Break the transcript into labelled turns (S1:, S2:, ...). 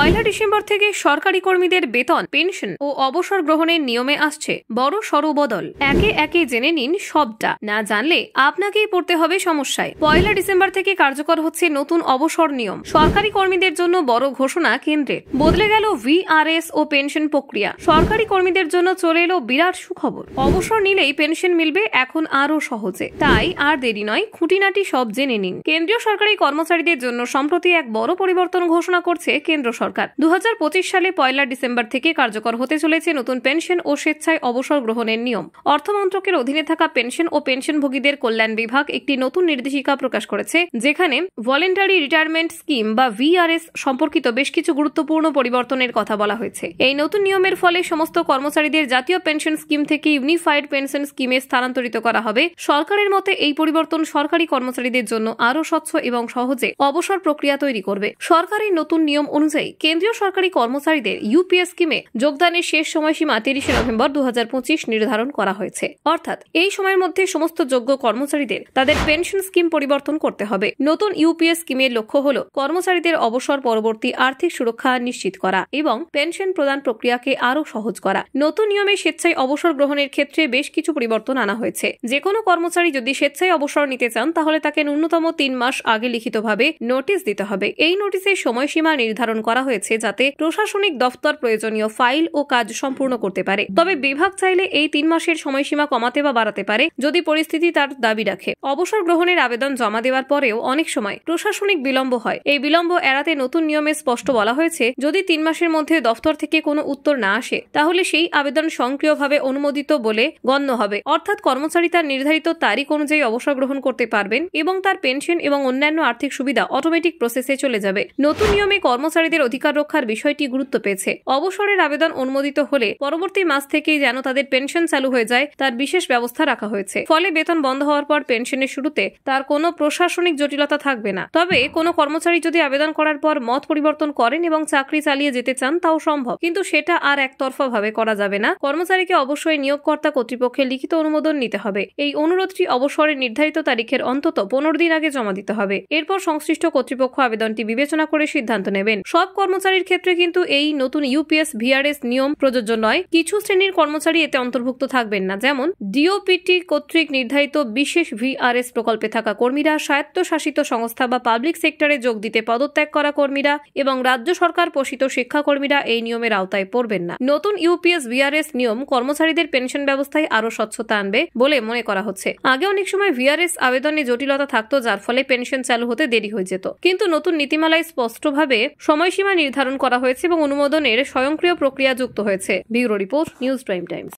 S1: পয়লা December থেকে সরকারি কর্মীদের বেতন, পেনশন ও অবসর গ্রহণের নিয়মে আসছে বড় সড় বদল। একে একে জেনে নিন সবটা। না জানলে আপনাকেই পড়তে হবে সমস্যায়। পয়লা ডিসেম্বর থেকে কার্যকর হচ্ছে নতুন অবসর নিয়ম। সরকারি কর্মীদের জন্য বড় ঘোষণা কেন্দ্রের। বদলে গেল ভিআরএস ও পেনশন প্রক্রিয়া। সরকারি কর্মীদের জন্য চলে এলো বিরাট সুখবর। অবসর নিলেই পেনশন মিলবে এখন আরো সহজে। তাই আর দেরি নয়, খুঁটিনাটি সব জেনে নিন। কেন্দ্রীয় সরকারি কর্মচারীদের জন্য সম্প্রতি এক বড় পরিবর্তন ঘোষণা করছে কেন্দ্র সরকার। 2025 সালে পয়লা ডিসেম্বর থেকে কার্যকর হতে চলেছে নতুন পেনশন ও স্বেচ্ছায় অবসর গ্রহণের নিয়ম। অর্থ মন্ত্রকের অধীনে থাকা পেনশন ও পেনশনভোগীদের কল্যাণ বিভাগ একটি নতুন নির্দেশিকা প্রকাশ করেছে, যেখানে ভলেন্টারি রিটায়ারমেন্ট স্কিম বা ভিআরএস সম্পর্কিত বেশ কিছু গুরুত্বপূর্ণ পরিবর্তনের কথা বলা হয়েছে। এই নতুন নিয়মের ফলে সমস্ত কর্মচারীদের জাতীয় পেনশন স্কিম থেকে ইউনিফাইড পেনশন স্কিমে স্থানান্তরিত করা হবে। সরকারের মতে এই পরিবর্তন সরকারি কর্মচারীদের জন্য আরো স্বচ্ছ এবং সহজে অবসর প্রক্রিয়া তৈরি করবে। সরকারের নতুন নিয়ম অনুযায়ী কেন্দ্রীয় সরকারি কর্মচারীদের ইউপিএস স্কিমে যোগদানের শেষ সময়সীমা 30 নভেম্বর 2025 নির্ধারণ করা হয়েছে। অর্থাৎ এই সময়ের মধ্যে সমস্ত যোগ্য কর্মচারীদের তাদের পেনশন স্কিম পরিবর্তন করতে হবে। নতুন ইউপিএস স্কিমের লক্ষ্য হল কর্মচারীদের অবসর পরবর্তী আর্থিক সুরক্ষা নিশ্চিত করা এবং পেনশন প্রদান প্রক্রিয়াকে আরো সহজ করা। নতুন নিয়মে স্বেচ্ছায় অবসর গ্রহণের ক্ষেত্রে বেশ কিছু পরিবর্তন আনা হয়েছে। যে কোনো কর্মচারী যদি স্বেচ্ছায় অবসর নিতে চান তাহলে তাকে ন্যূনতম 3 মাস আগে লিখিতভাবে নোটিশ দিতে হবে। এই নোটিশের সময়সীমা নির্ধারণ করা হয়েছে যাতে প্রশাসনিক দফতর প্রয়োজনীয় ফাইল ও কাজ সম্পূর্ণ করতে পারে। তবে বিভাগ চাইলে এই 3 মাসের সময়সীমা কমাতে বা বাড়াতে পারে যদি পরিস্থিতি তার দাবি রাখে। অবসর গ্রহণের আবেদন জমা দেওয়ার পরেও অনেক সময় প্রশাসনিক বিলম্ব হয়। এই বিলম্ব এড়াতে নতুন নিয়মে স্পষ্ট বলা হয়েছে, যদি 3 মাসের মধ্যে দফতর থেকে কোনো উত্তর না আসে তাহলে সেই আবেদন স্বয়ংক্রিয়ভাবে অনুমোদিত বলে গণ্য হবে। অর্থাৎ কর্মচারী তার নির্ধারিত তারিখ অনুযায়ী অবসর গ্রহণ করতে পারবেন এবং তার পেনশন এবং অন্যান্য আর্থিক সুবিধা অটোমেটিক প্রসেসে চলে যাবে। নতুন নিয়মে কর্মচারীদের অধিকার রক্ষার বিষয়টি গুরুত্ব পেয়েছে। অবসরের আবেদন অনুমোদিত হলে পরবর্তী মাস থেকেই যেন তাদের পেনশন চালু হয়ে যায় তার বিশেষ ব্যবস্থা রাখা হয়েছে। ফলে বেতন বন্ধ হওয়ার পর পেনশনের শুরুতে তার কোনো প্রশাসনিক জটিলতা থাকবে না। তবে কোনো কর্মচারী যদি আবেদন করার পর মত পরিবর্তন করেন এবং চাকরি চালিয়ে যেতে চান তাও সম্ভব, কিন্তু সেটা আর একতরফা ভাবে করা যাবে না। কর্মচারীকে অবশ্যই নিয়োগকর্তা কর্তৃপক্ষের লিখিত অনুমোদন নিতে হবে। এই অনুরোধটি অবসরের নির্ধারিত তারিখের অন্তত 15 দিন আগে জমা দিতে হবে। এরপর সংশ্লিষ্ট কর্তৃপক্ষ আবেদনটি বিবেচনা করে সিদ্ধান্ত নেবেন। সব কর্মচারীর ক্ষেত্রে কিন্তু এই নতুন ইউপিএস ভিআরএস নিয়ম প্রযোজ্য নয়। কিছু শ্রেণীর কর্মচারী এতে অন্তর্ভুক্ত থাকবেন না, যেমন ডিওপিটি কর্তৃক নির্ধারিত বিশেষ ভিআরএস প্রকল্পে থাকা কর্মীরা, স্বায়ত্তশাসিত সংস্থা বা পাবলিক সেক্টরে যোগ দিতে পদত্যাগ করা কর্মীরা এবং রাজ্য সরকার পোষিত শিক্ষাকর্মীরা এই নিয়মের আওতায় পড়বেন না। নতুন ইউপিএস ভিআরএস নিয়ম কর্মচারীদের পেনশন ব্যবস্থায় আরো স্বচ্ছতা আনবে বলে মনে করা হচ্ছে। আগে অনেক সময় ভিআরএস আবেদনে জটিলতা থাকতো, যার ফলে পেনশন চালু হতে দেরি হয়ে যেত। কিন্তু নতুন নীতিমালায় স্পষ্টভাবে সময়সীমা নির্ধারণ করা হয়েছে এবং অনুমোদনের স্বয়ংক্রিয় প্রক্রিয়া যুক্ত হয়েছে। Bureau report, news prime Times.